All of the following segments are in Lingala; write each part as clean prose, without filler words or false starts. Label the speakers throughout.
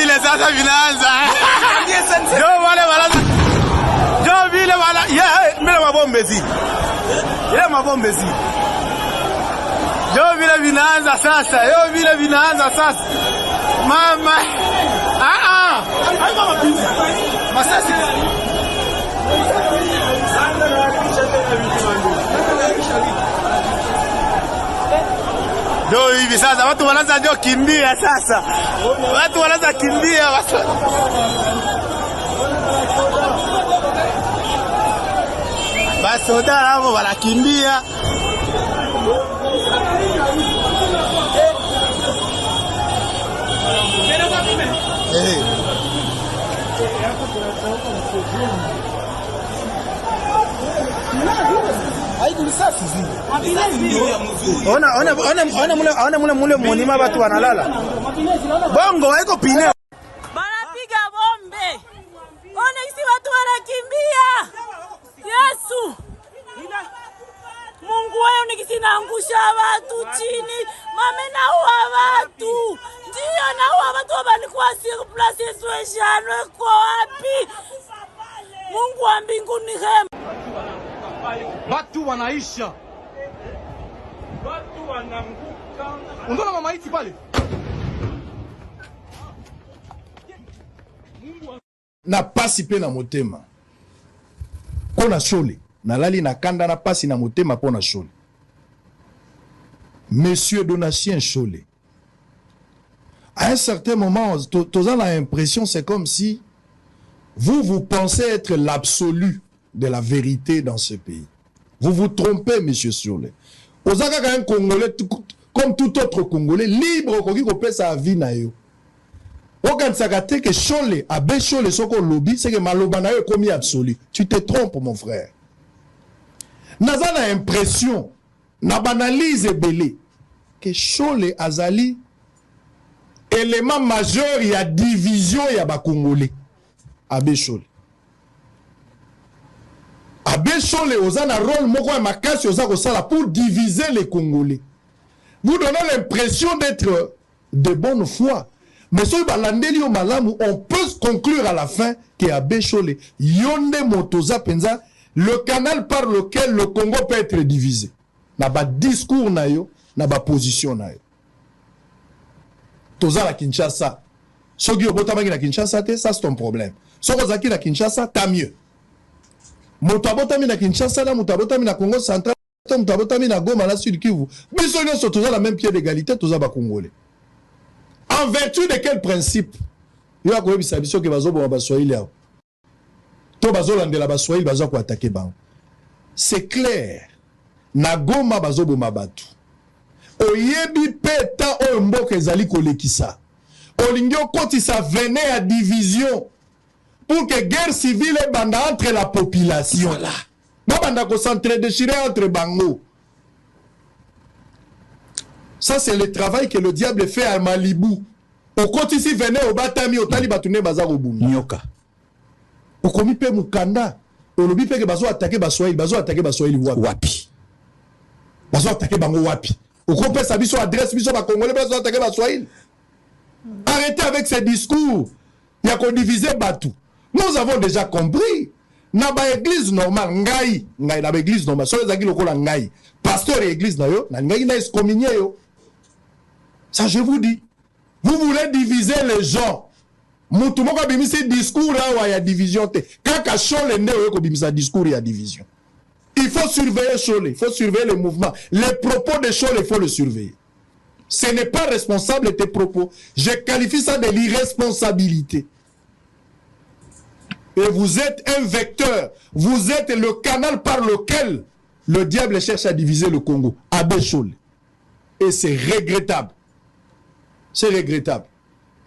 Speaker 1: vile sasa vinaanza. Ndio wale wanaanza. Ndio vile wala mimi mabombe zi. Ile mabombe zi. Ndio vile vinaanza sasa. Ndio vile vinaanza sasa. Mama. Hayo mapizi. Masasi. Ndio hivi sasa watu wanaanza ndio kimbia sasa. Watu wanaanza kimbia watu. Basoda hapo wanakimbia. Ona mule monima watu wanalala. Bongo haiko pine.
Speaker 2: Banapiga bombe. Ona isi watu wanakimbia. Yesu. Mungu wewe nikisinaangusha watu chini. Mame naua watu. Ndio naua watu wabanikuwa sur place Yesu kwa wapi? Mungu wa mbinguni hema.
Speaker 3: Watu wanaisha. Watu wananguka. Unaona mama iti pale?
Speaker 4: Na pasi pe na motema. Pona shole. Na lali na kanda na pasi na motema pona shole. Monsieur Donatien Cholet. À un certain moment, tu as l'impression, c'est comme si vous pensez être l'absolu de la vérité dans ce pays. Vous vous trompez, monsieur Cholet. Vous avez un Congolais, comme tout autre Congolais, libre, qui peut sa vie na yo. Quand tu que Cholet, Abbé Cholet, ce qu'on lobby, c'est que Malobana est commis absolu. Tu te trompes, mon frère. Naza na impression, na banalise belé, que Cholet azali élément majeur, il y a division, il y a Congolais. Abbé Cholet. Abbé Cholet, vous avez un rôle pour diviser les Congolais. Vous donnez l'impression d'être de bonne foi. Mais si on peut conclure à la fin que Abbé Cholet, Yonde Motoza Penza, le canal par lequel le Congo peut être divisé. N'a pas discours, n'a pas position. Toza la Kinshasa. Si vous avez la Kinshasa, ça c'est ton problème. Si vous avez la Kinshasa, tant mieux. Motabotami na Kinshasa, Motabotami na Congo central, Motabotami na Goma, la Sud Kivu. Mais si nous sommes la même pied d'égalité, tous les Congolais. En vertu de quel principe? Il y a quoi qui que bazo bon baswahili. To bazo landela baswahili bazo ko attaquer ban. C'est clair. Na Goma bazo bon mabatu. Oyebi peta o mboka ezali kolekisa. Olingyo koti sa venait à division. Pour que guerre civile banda entre la population. Voilà. Non, banda ko s'entre-déchirer entre bango. Ça, c'est le travail que le diable fait à Malibu. Au côté ici, venez au Batami, au Tali Batouné, Bazar au Boum. Nyoka. Au komi pe Mukanda. Au lobi pe que Bazo attaquer Baswahili. Bazo attaquer Baswahili wapi. Bazo attaquer Bango wapi. Au kope sa biso adresse, biso ba Congolais, Bazo attaquer Baswahili. Arrêtez avec ces discours. Il y a qu'on divise Batou. Nous avons déjà compris. Naba église normale, ngai, naba église normale. Sur les aguilles lokola ngai. Pasteur et église na yo, ngai na excommunié yo. Ça je vous dis. Vous voulez diviser les gens. Moutoumoko bimisi discours là où il y a division. Kaka Cholet nde ko bimisa discours il y a division. Il faut surveiller Cholet, il faut surveiller le mouvement. Les propos de Cholet, il faut le surveiller. Ce n'est pas responsable de tes propos. Je qualifie ça de l'irresponsabilité. Et vous êtes un vecteur. Vous êtes le canal par lequel le diable cherche à diviser le Congo. Abbé Cholet. Et c'est regrettable. C'est regrettable.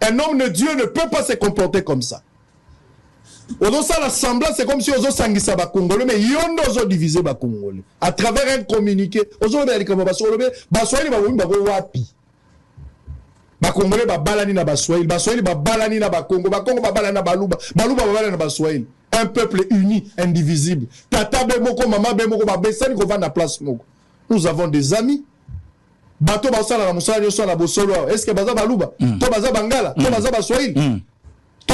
Speaker 4: Un homme de Dieu ne peut pas se comporter comme ça. Au ça l'assemblée, c'est comme si on s'anguissa ba Congolais, mais yon dozo diviser ba Congolais. À travers un communiqué, ozo be alikama baswahili ba wapi. Ba Congolais ba balani na baswahili, baswahili ba balani na ba Congo, ba Congo ba balani na baluba, baluba ba balani na baswahili. Un peuple uni, indivisible. Tata be moko, mama be moko, ba besani ko va na place moko. Nous avons des amis. Bato ba sala na musala nyoso na bosolo. Est-ce que baza baluba? To baza bangala, to baza baswahili.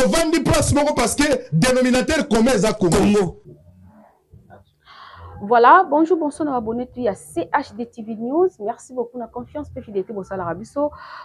Speaker 4: tovandi place moko parce que dénominateur commun eza Congo.
Speaker 5: Voilà, bonjour, bonsoir, abonnés à CHD TV News. Merci beaucoup de la confiance et fidélité pour ça,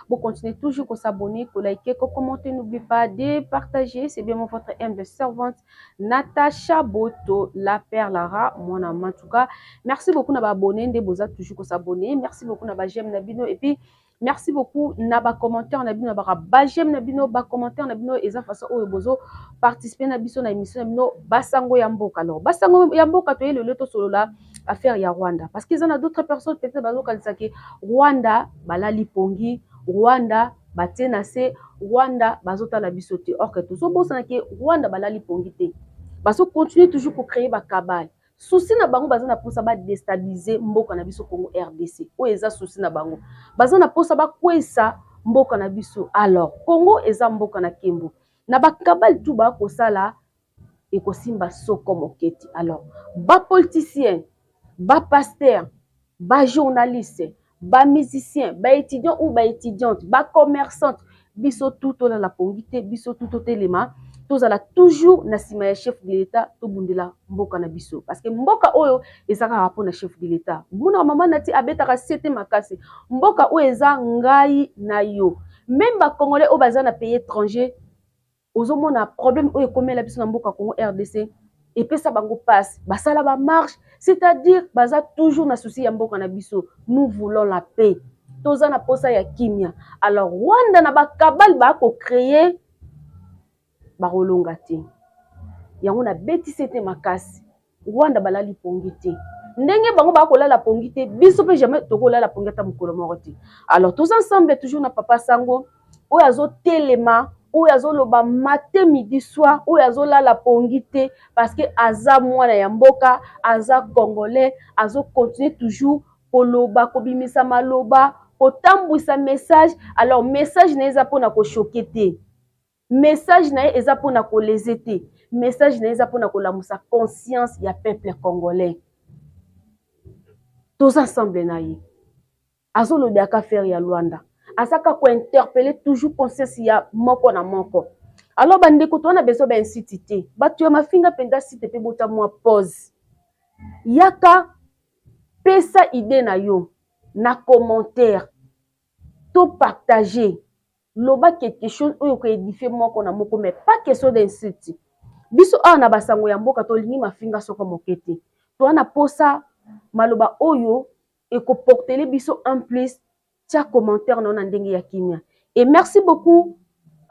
Speaker 5: vous continuez toujours à s'abonner, à liker, à commenter. N'oubliez pas de partager. C'est bien votre humble servante Natacha Boto, la perle Lara, mon ami. En tout cas, merci beaucoup d'abonner, de vous toujours à s'abonner. Merci beaucoup de j'aime Nabino et puis merci beaucoup naba commentaire nabino naba j'aime Nabino ba commentaire Nabino et ça façon au bozo participer na biso na émission Nabino basango ya mboka. Alors basango ya mboka to le loto solo la affaire ya Rwanda parce qu'ils en a d'autres personnes peut-être bazo kanisa ke Rwanda balali pongi Rwanda batena se Rwanda bazota la biso te or que tout so bosana ke Rwanda balali pongi te baso continuer toujours pour créer ba cabale. Souci na bango bazana posa ba déstabiliser mboka na biso Congo RDC o eza souci na bango bazana posa ba kwesa mboka na biso. Alors Congo eza mboka na Kembo na ba kabal tout ba ko sala e ko simba soko moketi. Alors ba politicien ba pasteur ba journaliste ba musicien ba étudiant ou ba étudiante ba commerçante biso tout la pongité biso tout telema tous ala toujours na sima ya chef de l'état to bundela mboka na biso parce que mboka oyo ezaka rapport na chef de l'état muna mama nati abetaka sete makasi mboka oyo eza ngai na yo même ba congolais oyo baza na pays étranger ozomona problème oyo komela biso na mboka Congo RDC et puis ça bango passe basala ba marche c'est-à-dire baza toujours na souci ya mboka na biso. Nous voulons la paix toza na posa ya kimia. Alors Rwanda na ba kabal ba ko créer barolonga te yango na beti sete makasi Rwanda balali pongi te ndenge bango ba kolala pongi te biso pe jamais to kolala pongi ta mukolo moko te. Alors tous ensemble toujours na papa sango oyo azo telema oyo azo loba matin midi soir oyo azo lala pongi te parce que aza mwana ya mboka aza congolais azo continuer toujours koloba kobimisa maloba kotambwisa message. Alors message na eza pona ko choquer te message na eza pona ko lezete message na eza pona ko lamusa conscience ya peuple congolais tous ensemble na ye azo lo daka faire ya Luanda asaka ko interpeller toujours conscience ya moko na moko. Alors bandeko to na beso ba incité batu ya mafinga penda site pe bota moi pause yaka pesa idée na yo na commentaire to partager loba quelque chose oyo ko édifier moko na moko mais pas question d'insulte. Biso ana basango ya mboka to lingi mafinga soko mokete to ana posa maloba oyo et ko porter biso en plus tia commentaire non ndenge ya kimia. Et merci beaucoup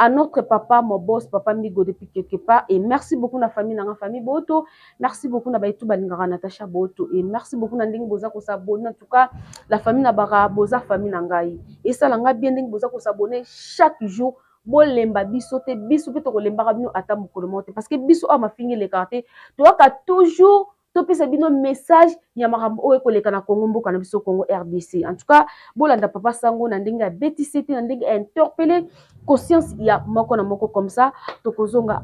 Speaker 5: à notre papa, mon boss, papa Migo depuis quelque part. Et merci beaucoup à la famille Boto. Merci beaucoup à Baitou Baningara Natacha Boto. Et merci beaucoup à Nding Boza ko s'abonner. En tout cas, la famille Nabara Boza famille Nangai. Et ça langa bien Nding Boza ko s'abonner chaque jour. Bo lemba biso te biso pe to ko lemba rabino ata mukolo mote parce que biso a ma fingi les cartes. Tu vois ka toujours topesa bino message ya makambo oyo koleka na Congo mboka na biso Congo RDC. En tout cas, bolanda papa sango na ndenge ya betisete na ndenge interpeller conscience ya moko na moko comme ça tokozonga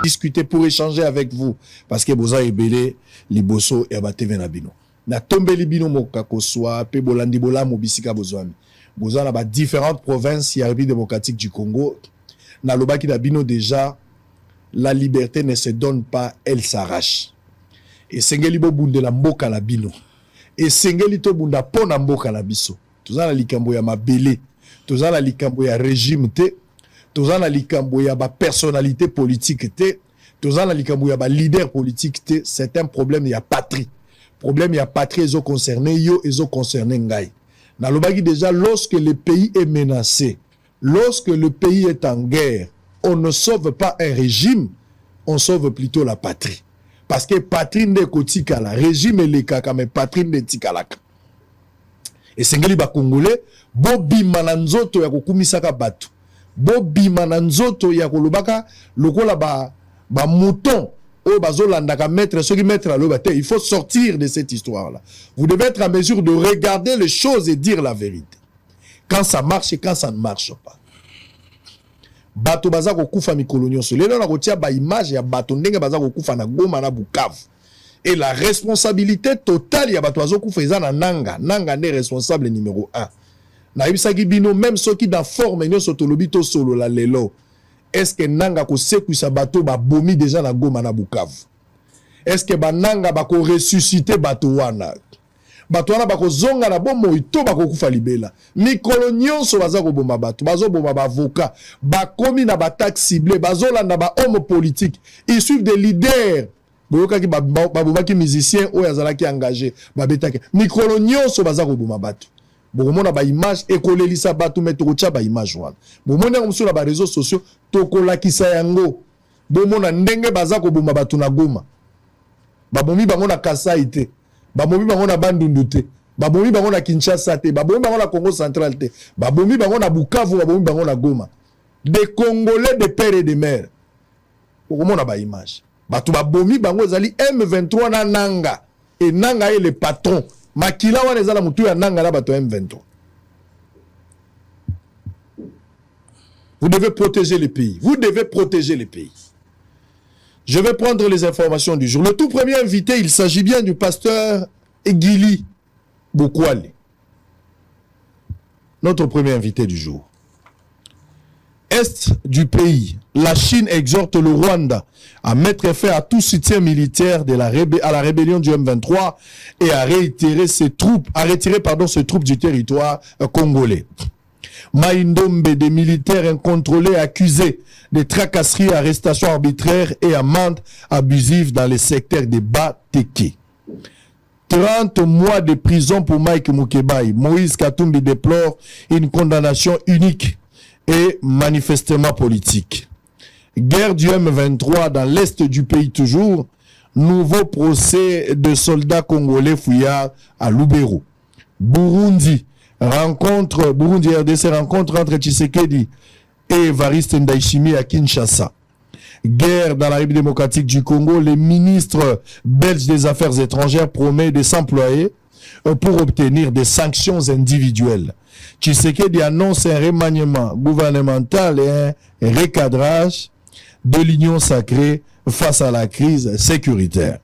Speaker 4: discuter pour échanger avec vous parce que boza ebele liboso ya bateve na bino na tombeli bino moka ko soit pe bolandi bola mobisika bozwami boza na ba différentes provinces ya République démocratique du Congo na lobaki na bino déjà. La liberté ne se donne pas, elle s'arrache. Et sengeli bo bunde la mboka la bino. Et sengeli to bunda pona mboka la biso. Tozana likambo ya mabele. Tozana likambo ya régime te. Tozana likambo ya ba personnalité politique te. Tozana likambo ya ba leader politique te. C'est un problème ya patrie. Problème ya patrie ezo concerné yo ezo concerné ngai. Na lobaki déjà lorsque le pays est menacé, lorsque le pays est en guerre, on ne sauve pas un régime, on sauve plutôt la patrie. Parce que patrie ne kotika la régime et les kaka, mais patrie ne tika la. Et sengeli ba Congolais, bobi mananzoto ya kokumisaka batu. Bobi mananzoto ya kolobaka lokola ba mouton o bazolandaka mettre ceux qui mettre à l'obate. Il faut sortir de cette histoire là. Vous devez être en mesure de regarder les choses et dire la vérité. Quand ça marche et quand ça ne marche pas. Bato baza ko kufa mikolo nyonso lelo na kotia ba image ya bato ndenge baza ko kufa na Goma na Bukavu et la responsabilité totale ya bato bazo kufa eza na nanga nde responsable numéro 1 Na yebisaki bino même soki dans forme nyonso tolobi to solo la lelo. Est-ce que nanga ko sekuisa bato ba bomi déjà na Goma na Bukavu? Est-ce que bananga ba ko ressusciter bato wana? Bato wana ba ko zonga na bomo ito ba ko kufa libela. Mikolo nyonso baza ko bomba bato, bazo bomba ba avocat, ba komi na ba taxe ciblé, bazo landa ba homme politique. Ils suivent des leaders. Boyoka ki ba bomba ki musicien o yazala ki engagé, ba betaki. Mikolo nyonso baza ko bomba bato. Bomona ba image ekolelisa bato metoko tcha ba image wana. Bomona ngomso na ba réseaux sociaux tokolakisa yango. Bomona ndenge baza ko bomba bato na Goma. Babomi bango na Kasai te. Babomi bango na Bandundu te. Babomi bango na Kinshasa te. Babomi bango na Congo central te. Babomi bango na Bukavu, babomi bango na Goma. Des Congolais de père et de mère. Bomona ba image. Bato babomi bango ezali M23 na nanga. Et nanga est le patron. Makila wana ezala mutu ya nanga na bato M23. Vous devez protéger les pays. Vous devez protéger les pays. Je vais prendre les informations du jour. Le tout premier invité, il s'agit bien du pasteur Guili Bokwale. Notre premier invité du jour. Est du pays, la Chine exhorte le Rwanda à mettre fin à tout soutien militaire de à la rébellion du M23 et à retirer ses troupes du territoire congolais. Maïndombe, des militaires incontrôlés accusés de tracasseries, arrestations arbitraires et amendes abusives dans les secteurs de Bateke. 30 mois de prison pour Mike Mukebai. Moïse Katumbi déplore une condamnation unique et manifestement politique. Guerre du M23 dans l'est du pays toujours. Nouveau procès de soldats congolais fouillards à Lubero. Burundi RDC rencontre entre Tshisekedi et Evariste Ndayishimiye à Kinshasa. Guerre dans la République démocratique du Congo. Le ministre belge des Affaires étrangères promet de s'employer pour obtenir des sanctions individuelles. Tshisekedi annonce un remaniement gouvernemental et un recadrage de l'union sacrée face à la crise sécuritaire.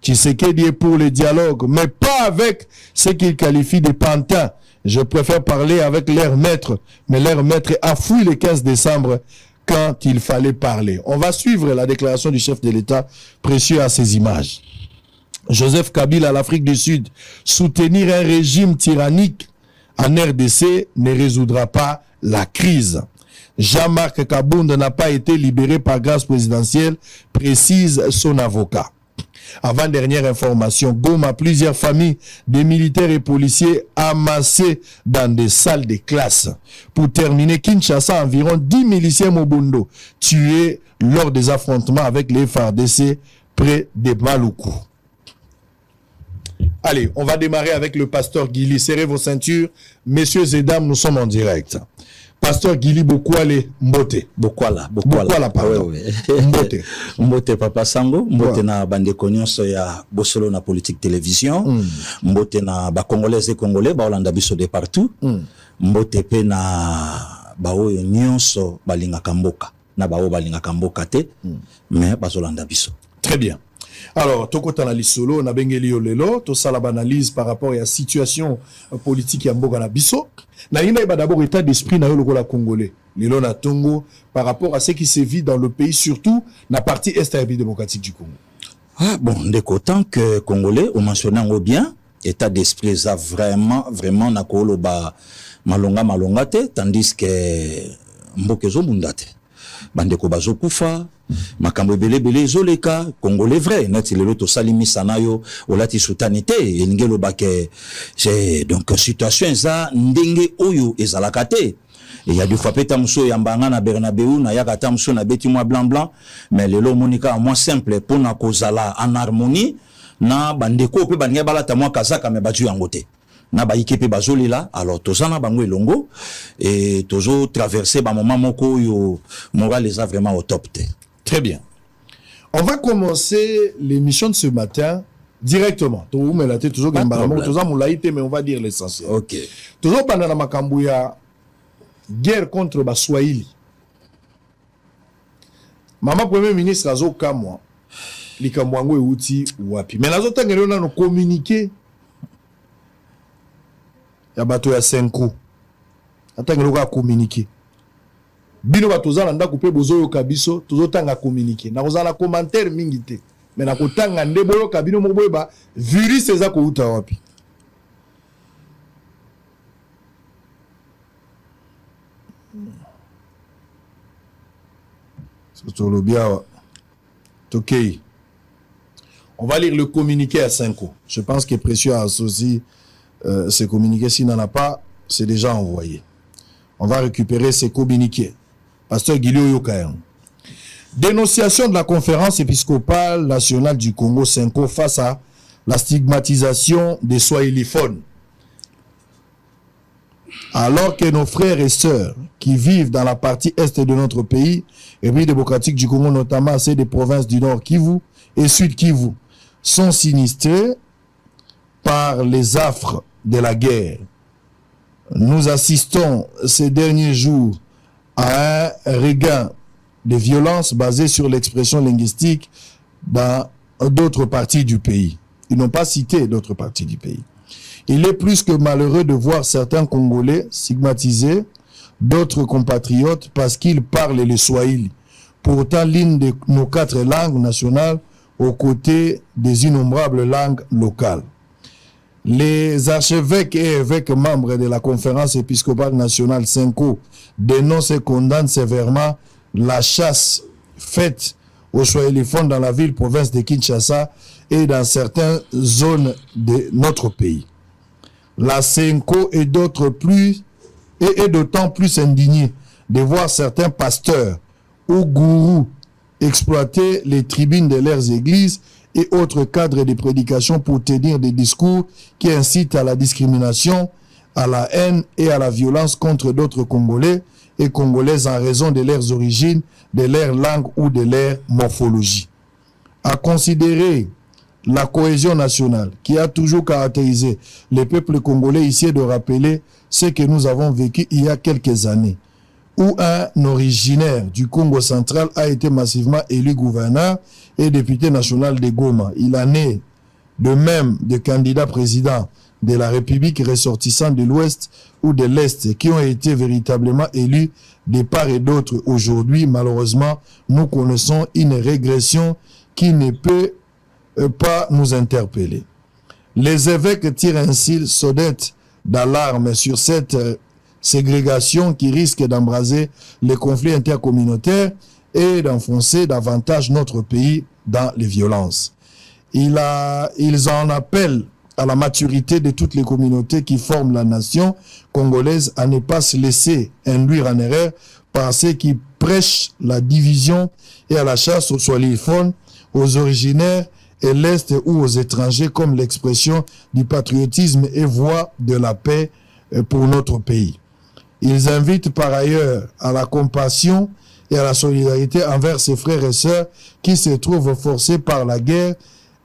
Speaker 4: Tshisekedi est pour le dialogue, mais pas avec ce qu'il qualifie de pantins. Je préfère parler avec leur maître, mais leur maître a fouillé le 15 décembre quand il fallait parler. On va suivre la déclaration du chef de l'État précieux à ces images. Joseph Kabila à l'Afrique du Sud, soutenir un régime tyrannique en RDC ne résoudra pas la crise. Jean-Marc Kabound n'a pas été libéré par grâce présidentielle, précise son avocat. Avant-dernière information, Goma, plusieurs familles de militaires et policiers amassés dans des salles de classe. Pour terminer, Kinshasa, environ 10 miliciens Mobundo tués lors des affrontements avec les FARDC près de Maluku. Allez, on va démarrer avec le pasteur Guili. Serrez vos ceintures. Messieurs et dames, nous sommes en direct. Pasteur Guili Bokwale Mbote. Bokwala, pardon.
Speaker 6: Oui. Mbote. Mbote Papa Sango. Mbote na bande konyonso ya Bosolo na politique télévision. Mbote na ba Congolais et Congolais, ba Olanda biso de partout. Mbote pe na ba oyo nyonso balinga kamboka. Na ba o balinga kamboka te, mais ba Olanda biso.
Speaker 4: Très bien. Alors, tokota na lisolo na bengeli lelo, to sala analyse par rapport à la situation politique ya mboka na biso. Na ina iba d'abord état d'esprit na yo lokola congolais. Lelo na Tongo par rapport à ce qui se vit dans le pays, surtout na partie est de la République démocratique du Congo.
Speaker 6: Ah bon, dès qu'autant que congolais, on mentionne bien état d'esprit ça vraiment na koloba malonga te, tandis que mbokezo mundate. Bandeko bazo kufa makambo belé zoleka congolais vrai neti lelo to salimi sanayo olati soutanité elingelo bake c'est donc situation za ndenge oyo ezalaka te et il y a du fois peta muso yambanga na Bernabeu na yakata muso na beti moi blanc mais lelo monika moins simple pour na kozala en harmonie na bandeko pe banya balata moi kazaka me batu yangote na ba ikipe bazolila alors tozana bango elongo et tozo traverser ba moment moko yo moral les a vraiment au top te.
Speaker 4: Très bien. On va commencer l'émission de ce matin directement. Toujours mais on va dire l'essentiel.
Speaker 6: OK.
Speaker 4: Toujours pendant la makambuya guerre contre Baswahili. Maman premier ministre azo kamwa likamwango euti wapi. Mais nazo tangelo na no communiquer ya bato ya 5 coups. atanga loka communiquer bino batozala ndako pe bozoyo kabiso tozotanga communiquer na kozala commentaire mingi te mais na kotanga nde boyo kabino moko boyeba virus eza kouta wapi. Ok. On va lire le communiqué à 5 ans. Je pense que Précieux a associé ces communiqués. S'il n'en a pas, c'est déjà envoyé. On va récupérer ces communiqués. Pasteur Guilio Yokayan. Dénonciation de la conférence épiscopale nationale du Congo 5 face à la stigmatisation des swahiliphones. Alors que nos frères et sœurs qui vivent dans la partie est de notre pays, République démocratique du Congo, notamment celles des provinces du Nord Kivu et Sud Kivu, sont sinistrés par les affres de la guerre. Nous assistons ces derniers jours à un regain de violence basé sur l'expression linguistique dans d'autres parties du pays. Ils n'ont pas cité d'autres parties du pays. Il est plus que malheureux de voir certains Congolais stigmatiser d'autres compatriotes parce qu'ils parlent le Swahili. Pourtant, l'une de nos 4 langues nationales aux côtés des innombrables langues locales. Les archevêques et évêques membres de la conférence épiscopale nationale 5O dénoncent et condamnent sévèrement la chasse faite aux swahiliphones dans la ville-province de Kinshasa et dans certaines zones de notre pays. La CENCO est d'autant plus indignée de voir certains pasteurs ou gourous exploiter les tribunes de leurs églises et autres cadres de prédication pour tenir des discours qui incitent à la discrimination, à la haine et à la violence contre d'autres Congolais et Congolaises en raison de leurs origines, de leur langue ou de leur morphologie. À considérer la cohésion nationale qui a toujours caractérisé les peuples congolais, ici de rappeler ce que nous avons vécu il y a quelques années, où un originaire du Congo central a été massivement élu gouverneur et député national de Goma. Il en est de même de candidats présidents de la République ressortissants de l'Ouest ou de l'Est qui ont été véritablement élus de part et d'autre. Aujourd'hui, malheureusement, nous connaissons une régression qui ne peut pas nous interpeller. Les évêques tirent ainsi sonnette d'alarme sur cette ségrégation qui risque d'embraser les conflits intercommunautaires et d'enfoncer davantage notre pays dans les violences. Ils en appellent à la maturité de toutes les communautés qui forment la nation congolaise à ne pas se laisser induire en erreur par ceux qui prêchent la division et à la chasse aux swahiliphones, aux originaires et l'Est ou aux étrangers comme l'expression du patriotisme et voie de la paix pour notre pays. Ils invitent par ailleurs à la compassion et à la solidarité envers ses frères et sœurs qui se trouvent forcés par la guerre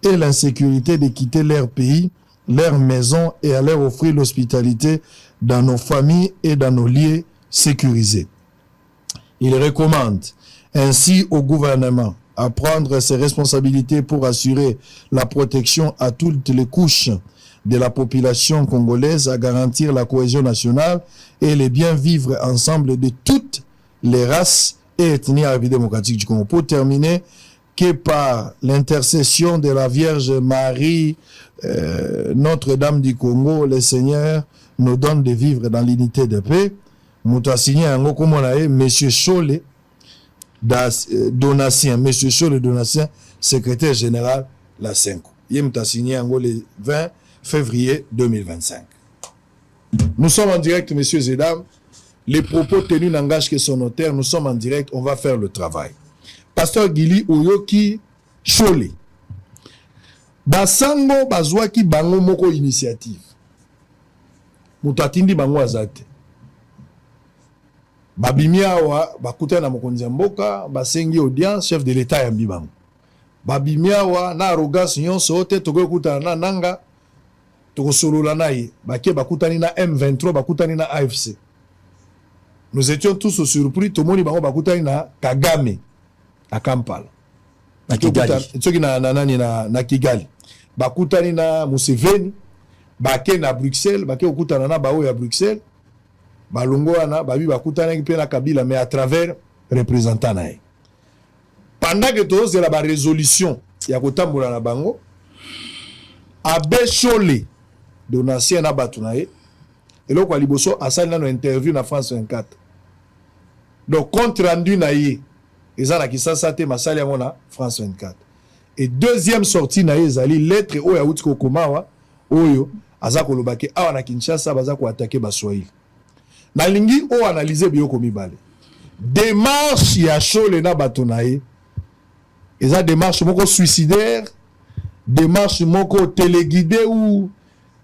Speaker 4: et l'insécurité de quitter leur pays, leur maison et à leur offrir l'hospitalité dans nos familles et dans nos lieux sécurisés. Ils recommandent ainsi au gouvernement à prendre ses responsabilités pour assurer la protection à toutes les couches de la population congolaise, à garantir la cohésion nationale et le bien vivre ensemble de toutes les races et ethnies à la République démocratique du Congo. Pour terminer, que par l'intercession de la Vierge Marie, Notre-Dame du Congo, le Seigneur nous donne de vivre dans l'unité de paix. Moutasigné Ango Komonae, Monsieur Cholé Donatien, Monsieur Cholé Donatien, secrétaire général la CENCO. Il m'a signé Ango le 20 février 2025. Nous sommes en direct, messieurs et dames. Les propos tenus n'engagent que son notaire. Nous sommes en direct, on va faire le travail. Pasteur Gili Oyoki Cholé. Basango bazwaki bango moko initiative. Mutatindi bango azate. Babimiawa bakuta na mokonzi ya mboka, basengi audience chef de l'état ya mbibango. Babimiawa na arrogance nyonso te tokokuta na nanga tokosolola na ye. Bake bakutani na M23, bakutani na AFC. Nous étions tous surpris, tomoni bango bakutani na Kagame à Kampala. Na Kigali. Na Kigali. Bakutani na Museveni, bake na Bruxelles, bake okutana na bao ya Bruxelles. balongo wana babi bakutanaki mpe na Kabila mais à travers représentant na ye. Pendant que tozela ba résolution ya kotambola na bango Abbé Cholé donatien na bato na ye eloko ya liboso asali nano interview na France 24. Donc compte rendu na ye eza na Kisasa te masali yango na France 24. Et deuxième sortie na ye ezali lettre oyo awuti kokomawa oyo aza kolobaki awa na Kinshasa baza ko attaquer baswahili. Nalingi o analyser biyoko mibale. Démarche ya Cholé na bato na ye eza démarche moko suicidaire, démarche moko téléguidée ou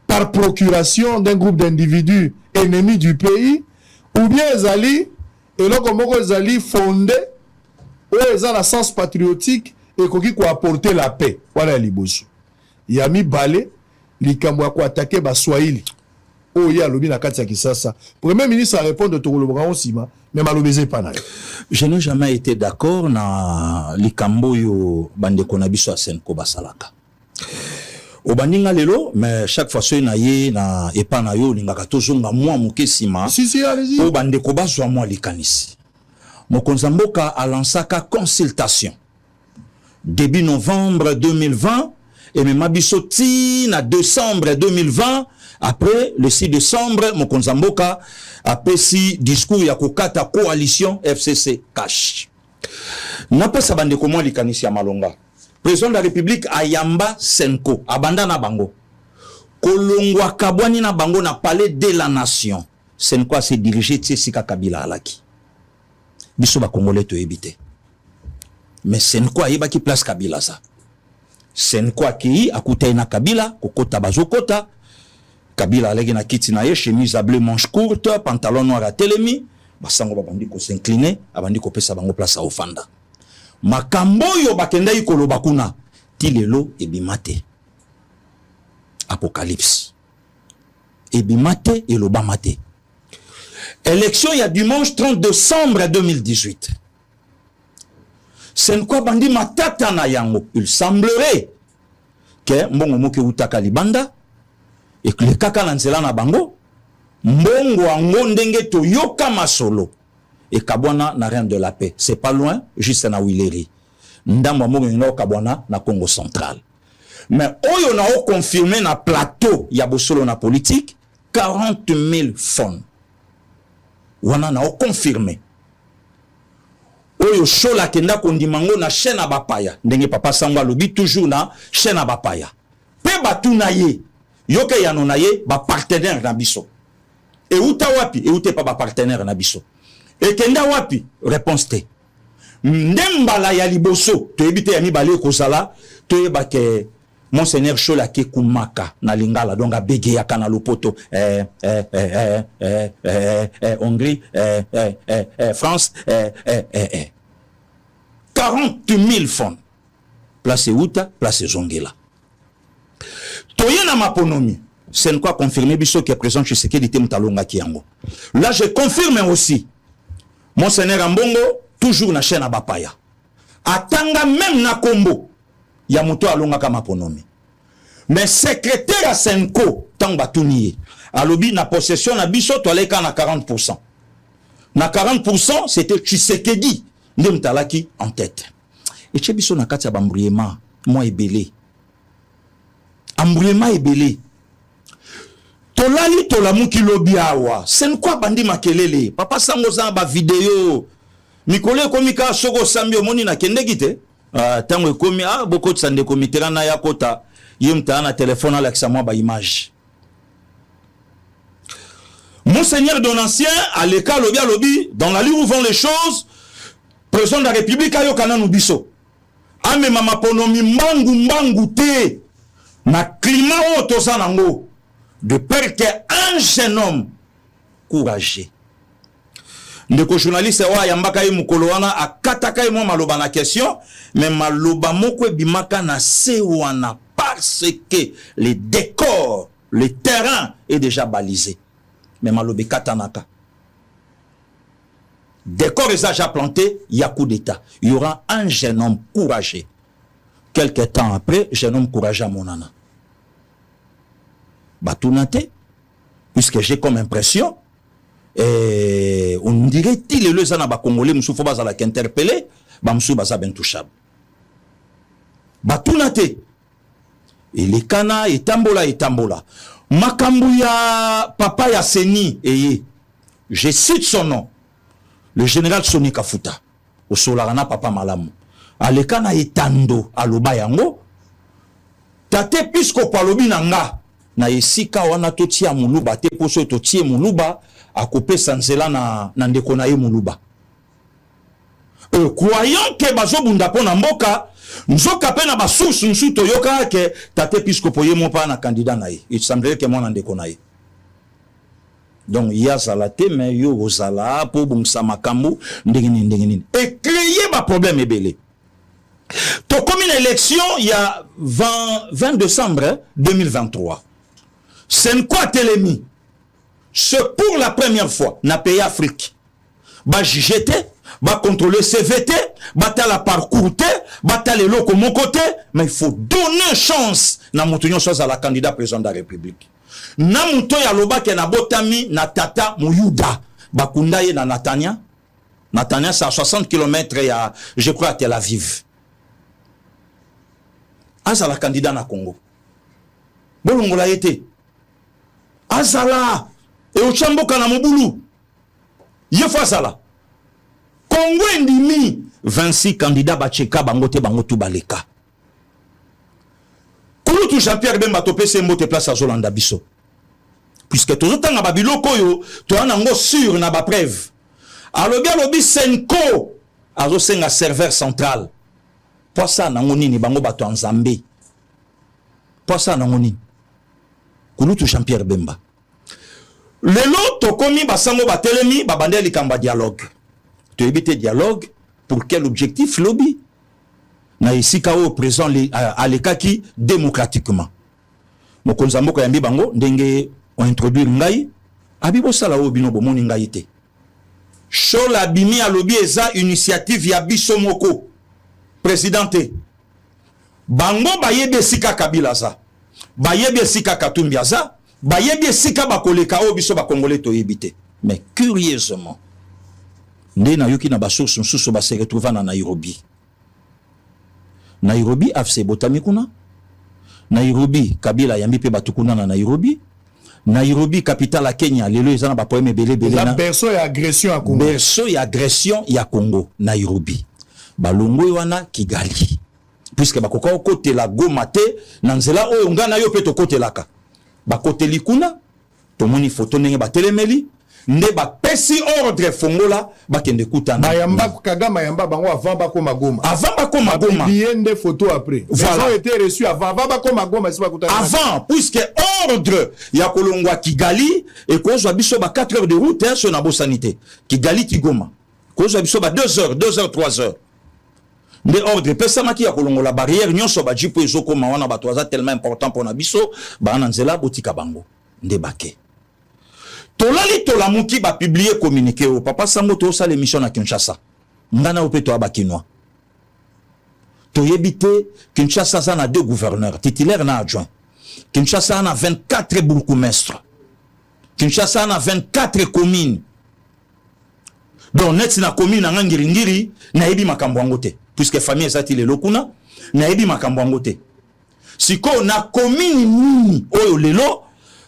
Speaker 4: par procuration d'un groupe d'individus ennemis du pays, ou bien ezali eloko moko ezali fondé ou eza na sens patriotique et koki ko apporter la paix. Voilà liboso. Yami balé likambo ko attaquer ba Swahili. Oh ya lobi na kati ya Kisasa. Premier ministre a répondu to kolobra onsima mais malobeze pas na.
Speaker 6: Je n'ai jamais été d'accord na likambo yo bande konabiso a Senko basalaka. Obaninga lelo mais chaque fois so na ye na epana yo lingaka tozonga mwa mukesima.
Speaker 4: Si allez-y.
Speaker 6: O bande ko bazwa mwa likanisi. Mokonza mboka a lancaka consultation début novembre 2020 et même abiso ti na décembre 2020. Après le 6 décembre mokonza mboka a pesi discours ya kokata coalition FCC cash. Na pesa bande ko mwa likanisi ya malonga. Président de la République ayamba Senko abanda na bango kolongwa kabwani na bango na palais de la nation. Senko se diriger Tsika Kabila alaki biso ba congolais to ebité mais Senko ayeba ki place Kabila sa. Senko aki akutai na Kabila kokota bazokota Kabila alegi na kiti na ye chemise à bleu manche courte pantalon noir à telemi basango babandi ko s'incliner abandi ko pesa bango place à ofanda. Makambo yo bakenda ikoloba kuna tilelo ebimate apocalypse ebimate elobamate. Élection ya dimanche 30 décembre 2018. C'est quoi bandi matata na yango. Il semblerait que mbongo moke utaka libanda et que le kaka na nzela na bango mbongo ango ndenge to yoka masolo. Et Kabwana n'a rien de la paix. C'est pas loin, juste na Wileri. Ndamwa mo Kabwana na Congo central. Mais oyo na o confirmé na plateau ya bosolo na politique 40 000 fonds. Wana na o confirmé. Oyo shola kenda kondimango na chaîne à bapaya. Ndenge papa sangwa lobi toujours na chaîne à bapaya. Pe batu na ye. Yoke ya no na ye ba partenaire na biso. E uta wapi? E ute pa ba partenaire na biso. Et kenda wapi? Réponse te. Ndembala ya liboso, to ebite ya mibale kozala, to yeba ke Monseigneur Chola ke kumaka na lingala donc abege ya kana lopoto Hongrie France 40 000 fonds. Place Uta, place Zongela. Toyena maponomi. C'est quoi confirmer biso qui est présent chez Sekedi Temtalonga Kiango. Là je confirme aussi Monseigneur Ambongo, toujours na chaîne à Bapaya. Atanga même na Kombo, ya moto alonga kama ponomi. Mais secrétaire à Senko, tant batuniye. Alobi na possession na biso toaleka na 40%. Na 40%, c'était Tshisekedi, ndemtalaki en tête. Et tchebiso na kati ya bambrouillement, moi ebele. Embrouillement ebele. Tolali tolamuki lobi awa. C'est quoi bandi makelele? Papa sango za ba vidéo. Mikole komika soko sambi omoni na kendeki te. Tango ekomi boko tsande komitera na yakota. Yemta na téléphone alakisa moi ba image. Monseigneur Donancien à l'école lobi dans la ligne où vont les choses. Président de la République ayo kana nubiso. Ame mama ponomi mbangu te. Na climat o tozanango. De peur qu'un jeune homme courageux. Ndeko journaliste wa yambaka mukolo wana akataka mo maloba na question mais maloba moko bimaka na se wana parce que le décor, le terrain est déjà balisé. Mais malobi katanaka. Décor est déjà planté, il y a coup d'état. Il y aura un jeune homme courageux. Quelque temps après, jeune homme courageux à monana. Batunate, puisque j'ai comme impression on dirait il le zana ba congolais musu fo bazala interpellé ba musu baza intouchable batunate elekana etambola makambu ya papa ya Seni eye je cite son nom le général Soni Kafuta au solarana papa malamu alekana etando aloba yango tate pisko palobi nanga na esika wana totia muluba te poso totie muluba akopesa nzela na ndeko na ye muluba croyant que bazobunda pona mboka nzoka pe na basource nsu toyoka ke tate pisko poye mo pa na candidat na ye il semblerait que mwana ndeko na ye donc ya salate mais yo ozala po bungsa makambu ndengini et créer ba problème ebele to comme une élection il y a 20 décembre 2023 c'est quoi Télémi c'est pour la première fois na pays Afrique ba JGT va contrôler CVT, va la parcours, va les locaux mon côté, mais il faut donner chance na moutonyo chose à la candidat président de la République. Na mouto ya loba ke na botami na tata Mouyouda, bakunda ye na Natania. Natania c'est à 60 km ya je crois à Tel Aviv. Azala candidat na Congo. Bolongola été. Azala et au chamboka na mobulu. Yefo azala. Congo ndimi 26 candidats bacheka bangote bangotu baleka. Kulutu Jean-Pierre Bemba topé sembote place à Zolanda biso. Puisque tout temps na babiloko yo, to anango sur na ba preuve. Alobi Senko azo senga serveur central. Pour ça nango nini bango bato Nzambe. Pour ça nango nini. Kulutu Jean-Pierre Bemba. Lelo tokomi basango batelemi babande likamba dialogue. Tu éviter dialogue pour quel objectif lobby na isika au présent à l'ékaki démocratiquement mokonza moko yambi bango ndenge on introduire ngai abibo sala o bino bomoni ngai te shola bimi a lobby eza initiative ya biso moko présidente bango bayebe sika Kabila za bayebe sika Katumbi za bayebe sika bakoleka o biso ba congolais to yebite mais curieusement Ndena yoki na basource nsusu ba se retrouva na Nairobi. Nairobi afse botami kuna. Nairobi Kabila yambi pe batukuna na Nairobi. Nairobi capitale à Kenya lelo ezana ba poème belé
Speaker 4: la
Speaker 6: na
Speaker 4: berceau et agression à Congo.
Speaker 6: Berceau et agression ya Congo Nairobi. Balongo wana Kigali. Puisque bakoko côté la Goma te na nzela oyo ngana yo pe to côté laka. Ba côté likuna to moni photo ndenge ba telemeli. Nde ba pesi ordre fongola bakende kutana
Speaker 4: Mayamba Kagama Mayamba bango avant bakoma Goma bien des photos après
Speaker 6: voilà.
Speaker 4: Ils ont été reçus avant bakoma Goma c'est pas kutana
Speaker 6: avant puisque ordre ya kolongwa Kigali et kozwa biso ba 4 heures de route sur na sanité Kigali Kigoma kozwa biso ba 2 heures 3 heures mais ordre pesa maki ya kolongola barrière nyonso ba jipo ezoko mawana ba 3 heures tellement important pour na biso ba nanzela botika bango nde bake Tolali tolamuki ba publier communiqué au papa sango to sa l'émission na Kinshasa. Ngana opeto abakinwa. To yebite Kinshasa ça na 2 gouverneurs, titulaires na adjoint. Kinshasa na 24 bourgmestres. Kinshasa na 24 communes. Donc net na commune na ngiri na yebi makambo angote. Puisque famille ezati lelo kuna na yebi makambo angote. Siko na commune nini oyo lelo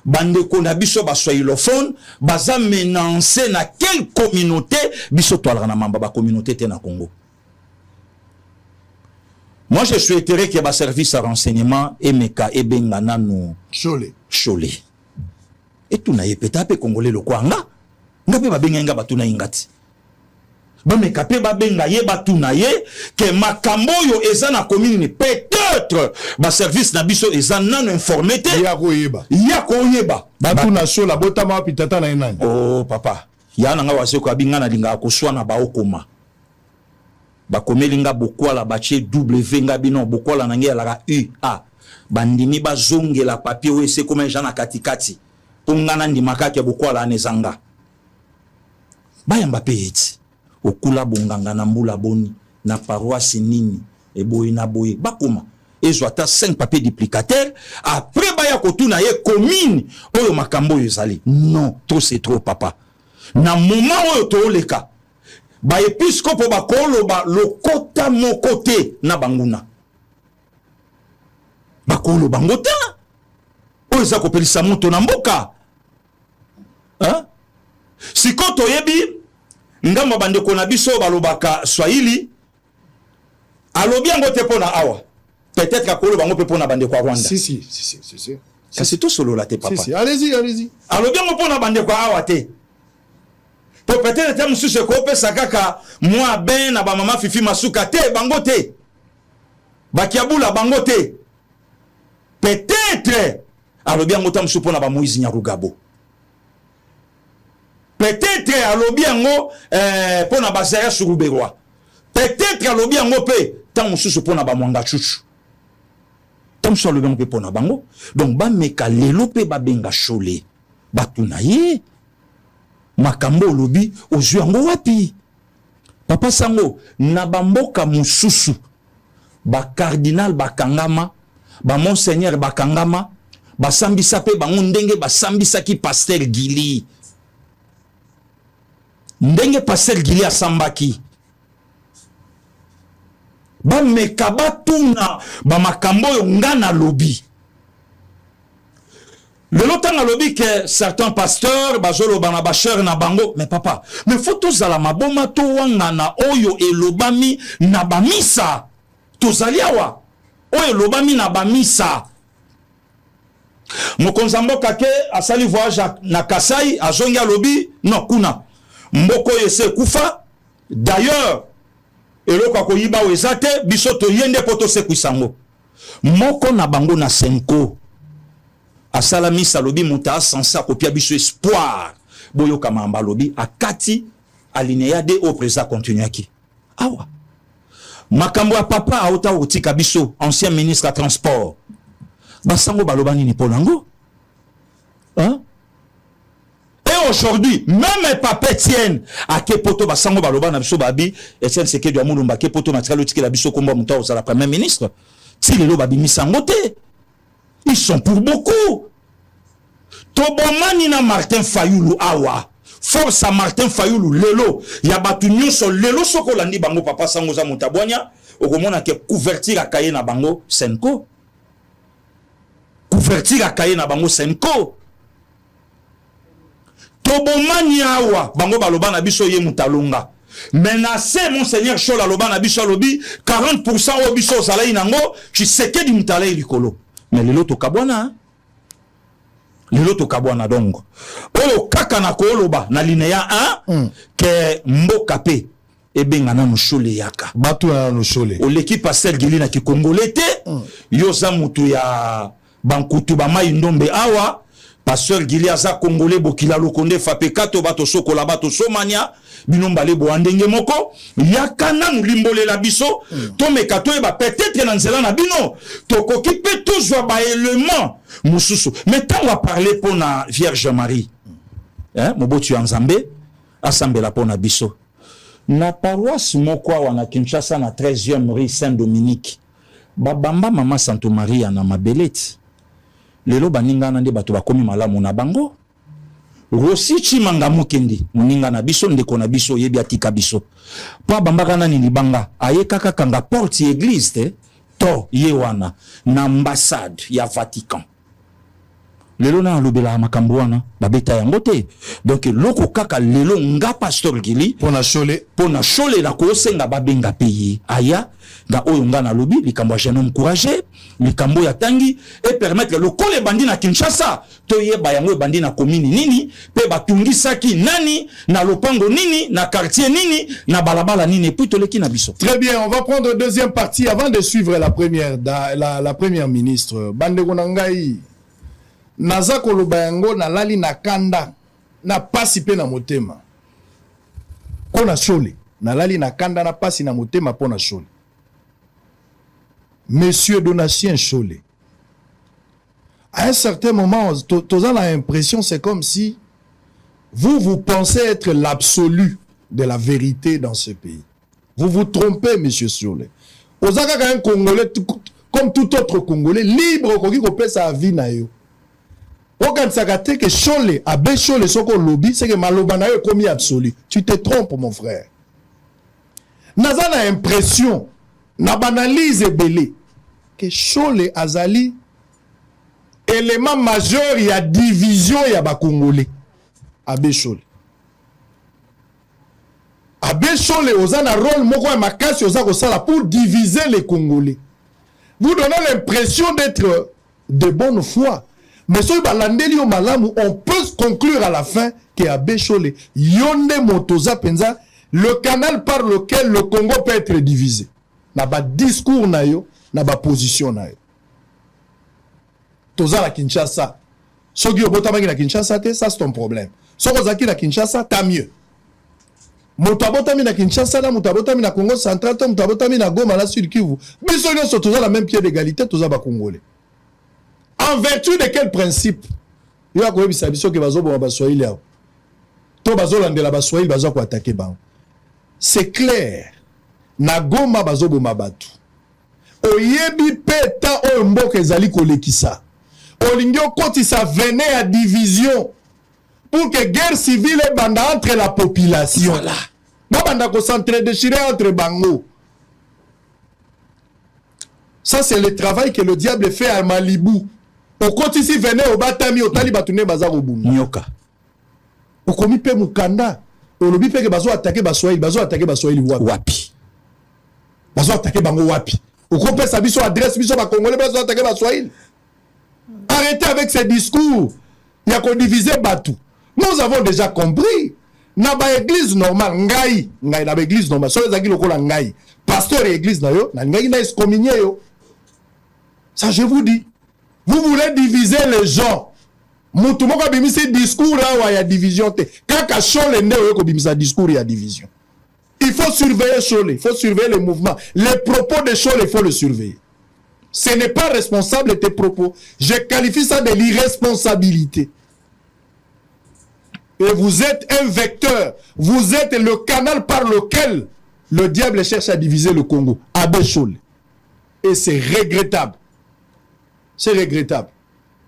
Speaker 6: bande kona biso ba soilophone baza menancer na quelle communauté biso toalaka na mamba ba communauté te na Congo. Moi je souhaiterais qu'il y ait un service à renseignement MK et Bengana no Cholé. Et tout na yepeta pe congolais le kwanga ngape ba benga ba tuna ingati. Ba mekape ba benga ye ba tuna ye que makambo yo eza na commune peut-être ba service na biso eza non informé te
Speaker 4: ya koyeba ba tuna so la botama pitata na enani.
Speaker 6: Oh papa ya na nga wase ko abinga na linga ko swana ba okoma ba komelinga bokwala ba che W nga bino bokwala na ngela la UA bandimi ba zongela papier o ese comme jana katikati pungana ndimaka ke bokwala anezanga bayamba peti okula bonganga na mbula boni na paroisse nini et boy na boy bakoma ezwata 5 papiers duplicataires après baya kotuna ye commune oyo makambo ezali non trop c'est trop papa na moment oyo toleka ba episcope ba koloba lokota moko te na banguna ba koloba ngota oyo eza kopelisa moto na mboka siko toyebi ngamba bandeko na biso balobaka Swahili alobi yango te pona awa peut-être akolo bango pe pona bandeko ya Rwanda
Speaker 4: si
Speaker 6: kasi to solo la te papa
Speaker 4: si allez-y
Speaker 6: alobi yango pona bandeko ya awa te po peut-être te mususu ekopesa kaka mwa ben na bamama fifi masuka te bango te bakiabula bango te peut-être alobi yango ta mususu pona ba Moïse Nyarugabo peut-être alobi yango pona ba Zaya Suruberwa peut-être alobi yango pe ta mususu pona ba Mwanga Chuchu ta mususu alobi yango pe pona bango donc ba meka lelo pe ba benga Chole batuna ye makambo olobi ozwi yango wapi papa sango na bamboka mususu ba cardinal bakangama ba monseigneur bakangama basambisa pe bango ndenge basambisaki pasteur Gili ndenge pasteur Gili asambaki ba meka batuna ba makambo yo ngana lobi le lotanga lobi que certains pasteurs bazolo bana bacheur na bango mais papa mais faut tozala maboma to wangana oyo elobami na bamisa tozali awa oyo elobami na bamisa mokonza mboka ke asali voyage na Kasai azongi alobi non kuna mboko yese kufa d'ailleurs eloko akoyiba weza te biso toyende po tosekwisango moko na bango na senko asala misa lobi muta sansa kopia biso espoir boyo kamamba lobi akati alinéa de au président continuaki awa makambo ya papa auta otika biso ancien ministre à transport basango balobani ni ponango hein et aujourd'hui même papa Etienne a kepoto basango baloba na biso babi Etienne Sekedu amulumba kepoto na tikalo tikela biso komba muta osala premier ministre si lelo babi misango te ils sont pour beaucoup tobomani na Martin Fayulu awa force à Martin Fayulu lelo ya batu nyonso lelo soko landi bango papa sango za mutabwanya okomona ke couverture akaye na bango Senko couverture akaye na bango Senko tobomani awa bango baloba na biso ye mutalunga menacé monseigneur Chola loba na biso lobi 40% o biso zalai nango Tshisekedi mutalai likolo mais lelo tokabwana donc oyo kaka na koloba na linéa 1 ke mboka pe ebengana no Chole yaka
Speaker 4: batu na no Chole
Speaker 6: o l'équipe pasteur Gili na kikongolais te yo za mutu ya bankutu ba mai ndombe awa pasteur Gili aza congolais bokila lokonde fapekato bato sokola bato somania binomba lebo andenge moko yakana mulimbolela biso to mekato eba peut-être na nzela na bino tokoki pe tozwa ba élément mususu mais tant va parler pour na Vierge Marie mobotu ya Nzambe asambela pona biso na paroisse moko wana Kinshasa na 13e rue Saint-Dominique babamba mama Santo Maria na mabeleti lelo baningana nde bato bakomi malamu na bango Rosi Chimanga Mukendi muninga na biso ndeko na biso yebi atika biso pa bambaka nani libanga aye kaka kanga porte église te to ye wana na ambassade ya Vatican lelo na lobela makambo wana babeta yango te donc loko kaka lelo nga pasteur Gili
Speaker 4: pona Chole
Speaker 6: la ko senga babenga payer aya nga oyo nga na lobi likambo ya jeune homme courageux likambo ya tangi et permettre le kole bandi na Kinshasa to yeba yango bandi na commune nini pe batungisaki nani na lopango nini na quartier nini na balabala nini puis to leki na biso.
Speaker 4: Très bien, on va prendre deuxième partie avant de suivre la première la première ministre Bandeko Nangai naza koloba yango na lali na kanda na pasi pe na motema pona Chole na lali na kanda na pasi na motema pona Chole. Monsieur Donatien Chole, à un certain moment toza la impression c'est comme si vous pensez être l'absolu de la vérité dans ce pays. Vous vous trompez, monsieur Chole. Ozaka un Congolais comme tout autre Congolais libre koki kopesa vie na yo. okanisaka te que Chole abe Chole soko lobby c'est que maloba na yo komi absolu. Tu te trompes mon frère. Naza na impression na banalise belé que Chole azali élément majeur ya division ya ba Congolais. Abe Chole. Abe Chole oza na rôle moko ya makasi oza kosala pour diviser les Congolais. Vous donnez l'impression d'être de bonne foi. Mais si balandeli au malamu, on peut conclure à la fin que Abe Chole yonde motoza penza le canal par lequel le Congo peut être divisé. Na ba discours na yo, na ba position na yo. Toza la Kinshasa. Soki obotamaki na Kinshasa te, ça c'est ton problème. Soko zaki na Kinshasa, tant mieux. Moto abotami na Kinshasa na moto abotami na Congo central, moto abotami na Goma na Sud Kivu. Biso nyonso toza la même pied d'égalité, toza ba Congolais. En vertu de quel principe? Yo akoyebisa biso ke bazoboma baswahili awo. To bazolandela baswahili bazo ko attaquer bango. C'est clair. Na Goma bazoboma batu. Oyebi peta o mboka ezali kolekisa. Olingi okotisa vene ya division pour que guerre civile banda entre la population. Voilà. Na banda ko s'entre-déchirer entre bango. Ça c'est le travail que le diable fait à Malibou. Au côté ici venez au batami au tali batune bazar au boum. Nyoka. Au komi pe mukanda. Au lobi pe que bazo attaquer baswahili wapi. Bazo attaquer bango wapi. Au kopé sa biso adresse biso ba congolais bazo attaquer baswahili. Arrêtez avec ces discours. Il y a qu'on diviser Batou. Nous avons déjà compris. Na ba église normale ngai na ba église normale. So ezaki lokola ngai. Pasteur et église na yo, na ngai na excommunié yo. Ça je vous dis. Vous voulez diviser les gens. Mutu moko bimisi discours là où il y a division te. Kaka Chole nde ko bimisa discours il y a division. Il faut surveiller Chole, il faut surveiller les mouvements. Les propos de Chole, il faut le surveiller. Ce n'est pas responsable de tes propos. Je qualifie ça de l'irresponsabilité. Et vous êtes un vecteur. Vous êtes le canal par lequel le diable cherche à diviser le Congo. Abe Chole. Et c'est regrettable. C'est regrettable.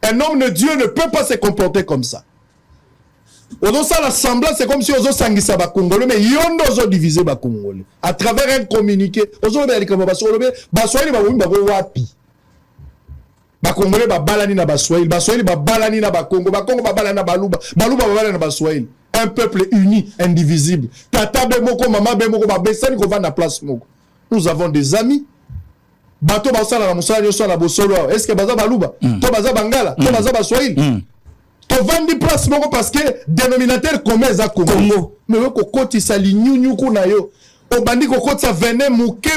Speaker 4: Un homme de Dieu ne peut pas se comporter comme ça. Ozo ça l'assemblée, c'est comme si ozo sangisa ba Congolais, mais yondo ozo diviser ba Congolais à travers un communiqué. Ozo be alikama baswahili baswahili ba wimba ko wapi. Ba Congolais ba balani na baswahili, baswahili ba balani na ba Congo ba balani na baluba, baluba ba balani na baswahili. Un peuple uni, indivisible. Tata be moko, mama be moko, ba besani ko va na place moko. Nous avons des amis. Bato basala na musala yo sala bosolo. Est-ce que baza baluba? To baza bangala, to baza baswahili. To vandi place moko parce que dénominateur commun za Congo. Mais ko koti sali nyunyu kuna yo. O bandi ko koti sa vene muke.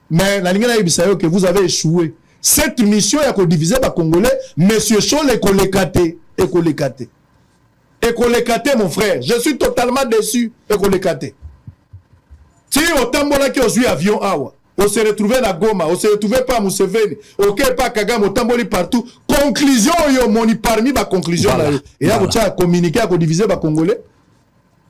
Speaker 4: Mais la ligne na que vous avez échoué. Cette mission ya ko diviser ba Congolais, monsieur Chole et kolekate. Et kolekate mon frère, je suis totalement déçu et kolekate. Si autant là qui aujourd'hui avion awa, on se retrouvait à Goma, on se retrouvait pas à Museveni, ok pas Kagame, autant partout. Conclusion yo moni parmi ba conclusion là. Et là vous t'a communiquer à diviser ba Congolais.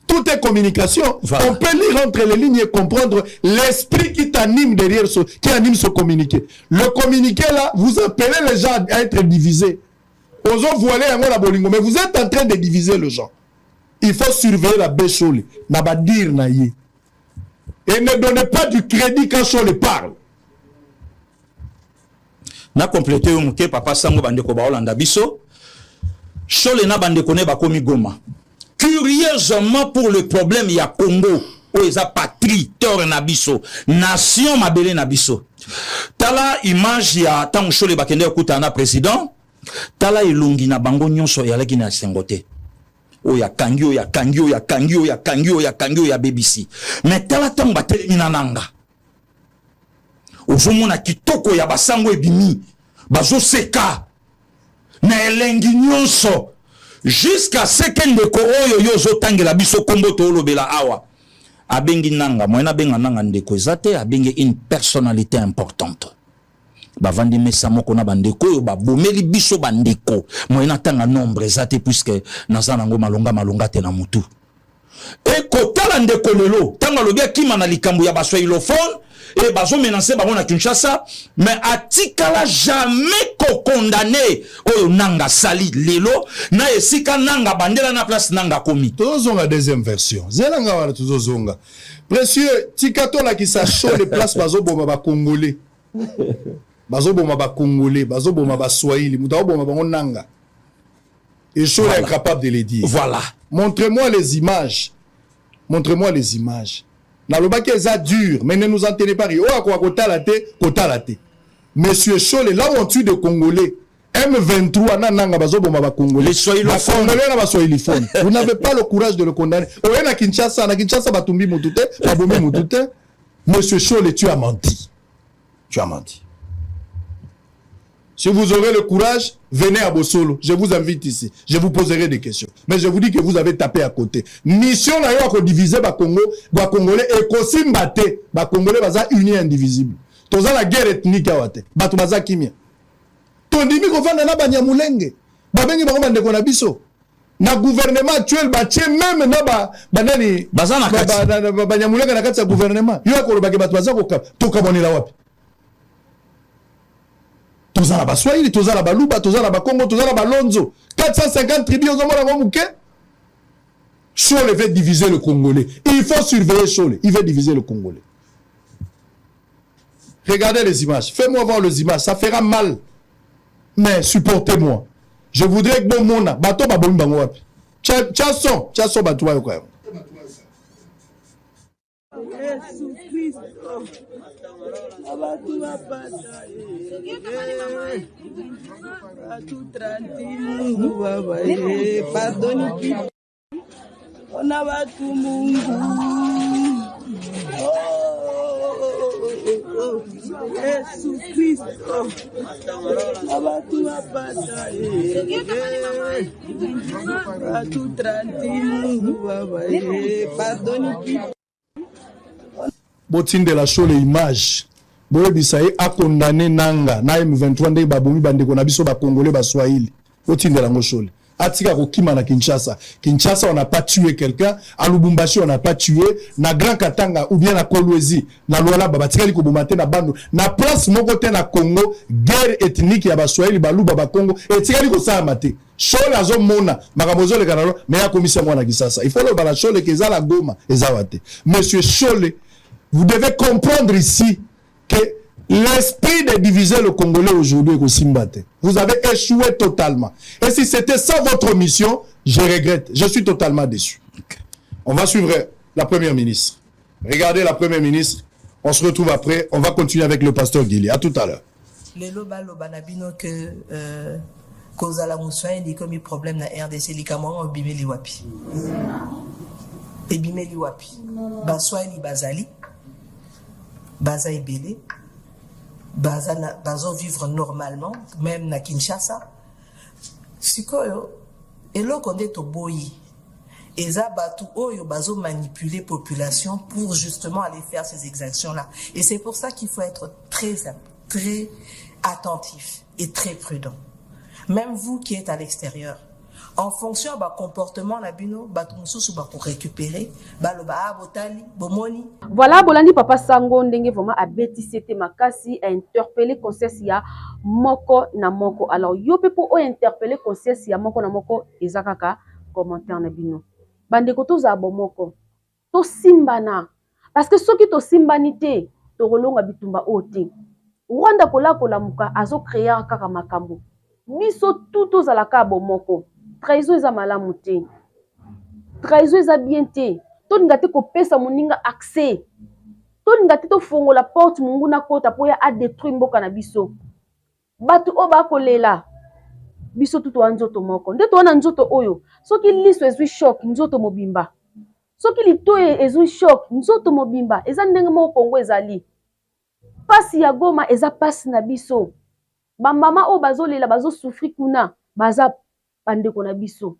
Speaker 4: Tout est communication. Voilà. On peut lire entre les lignes et comprendre l'esprit qui t'anime derrière ce, qui anime ce communiqué. Le communiqué là, vous appelez les gens à être divisés. Osons voiler un la bolingo, mais vous êtes en train de diviser les gens. Il faut surveiller la Chole. N'a pas dire naïe. Et ne donnez pas du crédit quand Chole parle.
Speaker 6: Na complété umuke papa sango bandeko ba Holanda biso. Chole na bandeko ne ba komi Goma. Curieusement pour le problème il y a Congo où ils a patrie tor na biso, nation mabele na biso. Tala image ya tant Chole bakende okuta na président. Tala ilungi na bango nyonso ya laki na sengote. Oya kangio ya BBC. Mais tala tango bateli nanga. Ozomona kitoko ya basango ebimi. Bazo seka. Na elengi nyonso. Jusqu'à ce que ndeko oyo yozo tangela biso kombo to lobela awa. Abengi nanga, moyena benga nanga ndeko ezate, abengi une personnalité importante. Bavandi mesa moko na bandeko yo babomeli biso bandeko. Moyena tanga nombre ezate puisque nazana ngo malonga te na mutu. Et kotala ndeko lelo, tanga lobia kima na likambo ya baswahilophone, et bazo menacer bango na Kinshasa, mais atikala jamais ko condamné oyo nanga sali lelo na esika nanga bandela na place nanga komi.
Speaker 4: Tozonga deuxième version. Zelanga wala tozonga. Précieux, tikato la ki sa show les places bazo boma ba congolais. Bazo boma ba congolais, bazo boma ba swahili, mutao boma bango nanga. Et je suis incapable de les dire.
Speaker 6: Voilà.
Speaker 4: Montrez-moi les images. Montrez-moi les images. Naloba qui est dur, mais ne nous en tenez pas. Oh, quoi, kota la té. Monsieur Chole, là où on tue des Congolais, M23, nananga bazo bomba ba Congolais.
Speaker 6: Les soilophones.
Speaker 4: Congolais na ba soilophones. Vous n'avez pas le courage de le condamner. Oh, na Kinshasa batumbi mutute, babomi mutute. Monsieur Chole, tu as menti. Tu as menti. Si vous aurez le courage, venez à Bossolo. Je vous invite ici. Je vous poserai des questions. Mais je vous dis que vous avez tapé à côté. Mission na yo ko diviser ba Congo, ba Congolais et ko simbate, ba Congolais baza unis indivisible. Toza la guerre ethnique awate. Ba to baza kimia. Tondimi ko fanda na banyamulenge. Ba bengi ba komande ko na biso. Na gouvernement actuel ba tie même na ba banani
Speaker 6: baza na kati.
Speaker 4: Banyamulenge na kati ya gouvernement. Yo ko ba ke ba to baza ko to kabonela wapi. Tozala ba Swahili, tozala ba Luba, tozala ba Congo, tozala ba Lonzo. 450 tribus aux hommes à Mouké. Chole veut diviser le Congolais. Il faut surveiller Chole. Il veut diviser le Congolais. Regardez les images. Fais-moi voir les images. Ça fera mal. Mais supportez-moi. Je voudrais que bon mona. Bato ba bomba ngwapi. Tchason bato ba yoka.
Speaker 2: Yesu Kristo abatu bapata atutrati Mungu baba pardoni ona batu Mungu Yesu Kristo abatu bapata atutrati Mungu baba pardoni
Speaker 4: Botinde la show les images. Boye bisaye a condamné nanga na M23 ndé babomi bandeko na biso ba Congolais ba Swahili. Botinde la ngoshole. Atika ko kima na Kinshasa. Kinshasa on n'a pas tué quelqu'un, à Lubumbashi on n'a pas tué, na Grand Katanga ou bien na Kolwezi, na Luala baba tikali ko bomate na bando. Na place moko te na Congo, guerre ethnique ya ba Swahili ba Luba ba Congo et tikali ko sa mate. Chole azo mona makabozo le kanalo mais ya komisa mwana Kisasa. Il faut le bala Chole ke za la Goma ezawate. Monsieur Chole, vous devez comprendre ici que l'esprit de diviser le Congolais aujourd'hui est aussi mbatté. Vous avez échoué totalement. Et si c'était ça votre mission, je regrette. Je suis totalement déçu. Okay. On va suivre la première ministre. Regardez la première ministre. On se retrouve après. On va continuer avec le pasteur Guili. À tout à l'heure.
Speaker 7: Le loba nabino que cause à la moussoine il comme un problème na RDC likamon bimeli wapi. Et bimeli wapi. Baswali bazali. Baza ebele, bazo vivre normalement, même na Kinshasa. Sikoyo, eloko nde to boyi. Eza batu oyo bazo manipuler population pour justement aller faire ces exactions-là. Et c'est pour ça qu'il faut être très attentif et très prudent. Même vous qui êtes à l'extérieur. En fonction de comportement la bino batumsusu ba pour récupérer baloba botali bomoni.
Speaker 5: Voilà bolandi papa sango ndenge vraiment abeti c'était makasi a interpellé conscience ya moko na moko. Alors yo pe pour interpeller conscience ya moko na moko ezakaka commentaire na bino. Bande ko to za bomoko. To simbana parce que soki to simbanité to rolonga bitumba ote. Rwanda kola muka azo créer kaka makambo. Biso tout to za la ka bomoko. Trahison eza malamu te. Trahison eza bien te. To ngate ko pesa moninga accès. To ngate to fongo la porte mungu na kota po ya a détruire mboka na biso. Batu oba kolela. Biso tuto anzoto moko. Nde to wana nzoto oyo. Soki liso ezwi shock nzoto mobimba. Soki litoye ezwi shock nzoto mobimba. Eza ndenge mo Kongo ezali. Pasi ya Goma eza pasi na biso. Ba mama o bazolela bazo souffrir kuna. Baza bande ko na biso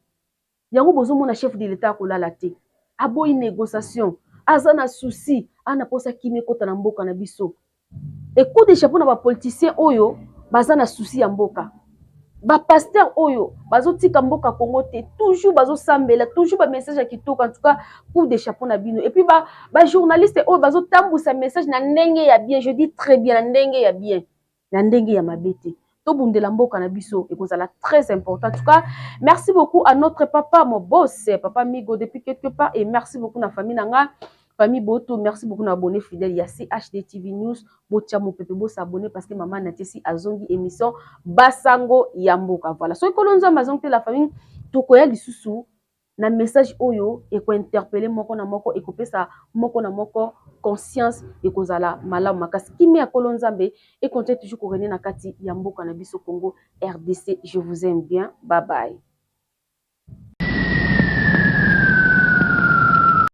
Speaker 5: yango bozo mona chef de l'état ko lala te aboyi négociation azana souci ana posa kimi kota na mboka na biso écoute chapeau na ba politicien oyo bazana souci ya mboka ba pasteur oyo bazo tika mboka Congo te toujours bazo sambela toujours ba message qui toka en tout cas coup de chapeau na bino et puis ba journaliste oyo bazo tambusa message na ndenge ya bien je dis très bien na ndenge ya bien na ndenge ya mabete to bundela mboka na biso et kozala très important en tout cas merci beaucoup à notre papa mon boss papa Migo depuis quelque part et merci beaucoup na famille nanga famille Boto, merci beaucoup d'abonner fidèle. Il y a CHD TV News. Botia mon pepe, s'abonner parce que maman n'a tesi azongi émission Basango Yamboka. Voilà. So kolonza mazongi la famille tokoya lisusu na message oyo et ko interpeller moko na moko et ko pesa moko na moko conscience et kozala malamu makasi kimi ya kolonzambe et comptez toujours ko rené na kati Yamboka na biso Congo RDC. Je vous aime bien. Bye bye.